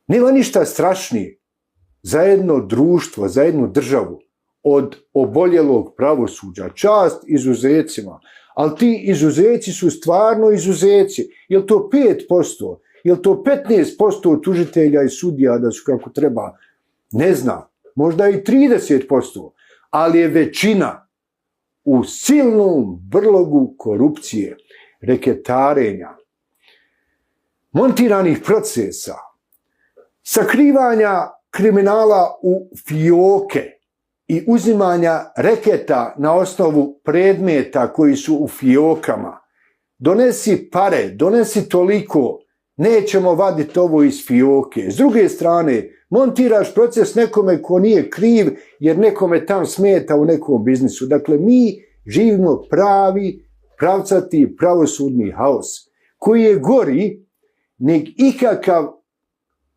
Nema ništa strašnije za jedno društvo, za jednu državu od oboljelog pravosuđa. Čast izuzecima, ali ti izuzeci su stvarno izuzeci. Je li to 5%? Je li to 15% tužitelja i sudija da su kako treba? Ne znam. Možda i 30%. Ali je većina u silnom brlogu korupcije, reketarenja, montiranih procesa, sakrivanja kriminala u fioke i uzimanja reketa na osnovu predmeta koji su u fiokama. Donesi pare, donesi toliko, nećemo vaditi ovo iz fioke. S druge strane, montiraš proces nekome ko nije kriv jer nekome tam smeta u nekom biznisu. Dakle, mi živimo pravi, pravcati, pravosudni haos koji je gori nego ikakav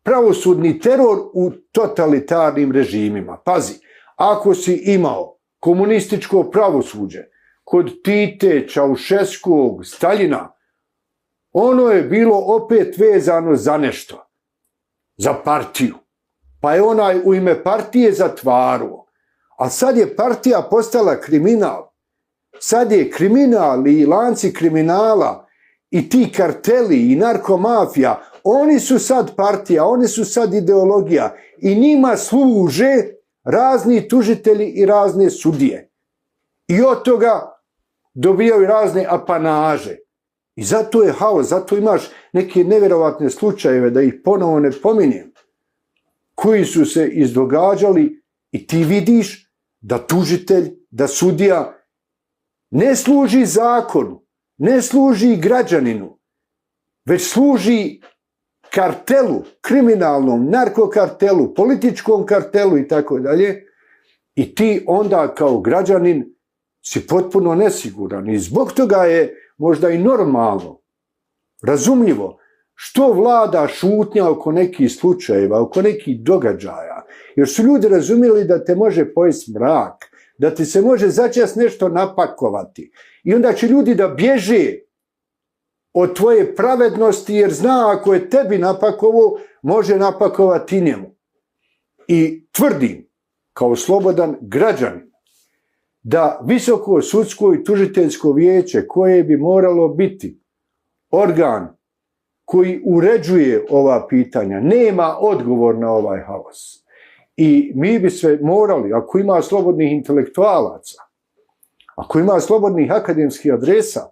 pravosudni teror u totalitarnim režimima. Pazi, ako si imao komunističko pravosuđe kod Tite, Čaušeskog, Staljina, ono je bilo opet vezano za nešto, za partiju. Pa je onaj u ime partije zatvaruo. A sad je partija postala kriminal. Sad je kriminal i lanci kriminala i ti karteli i narkomafija, oni su sad partija, oni su sad ideologija i njima služe razni tužitelji i razne sudije. I od toga dobijaju razne apanaže. I zato je haos, zato imaš neke nevjerovatne slučajeve, da ih ponovo ne pominjem, koji su se izdogađali i ti vidiš da tužitelj, da sudija ne služi zakonu, ne služi građaninu, već služi kartelu, kriminalnom, narkokartelu, političkom kartelu i tako dalje. I ti onda kao građanin si potpuno nesiguran. I zbog toga je možda i normalno, razumljivo, što vlada šutnja oko nekih slučajeva, oko nekih događaja. Jer su ljudi razumjeli da te može pojesti mrak, da ti se može začas nešto napakovati. I onda će ljudi da bježe od tvoje pravednosti, jer zna ako je tebi napakovo, može napakovati njemu. I tvrdim, kao slobodan građanin, da Visoko sudsko i tužiteljsko vijeće, koje bi moralo biti organ koji uređuje ova pitanja, nema odgovor na ovaj haos. I mi bi sve morali, ako ima slobodnih intelektualaca, ako ima slobodnih akademskih adresa,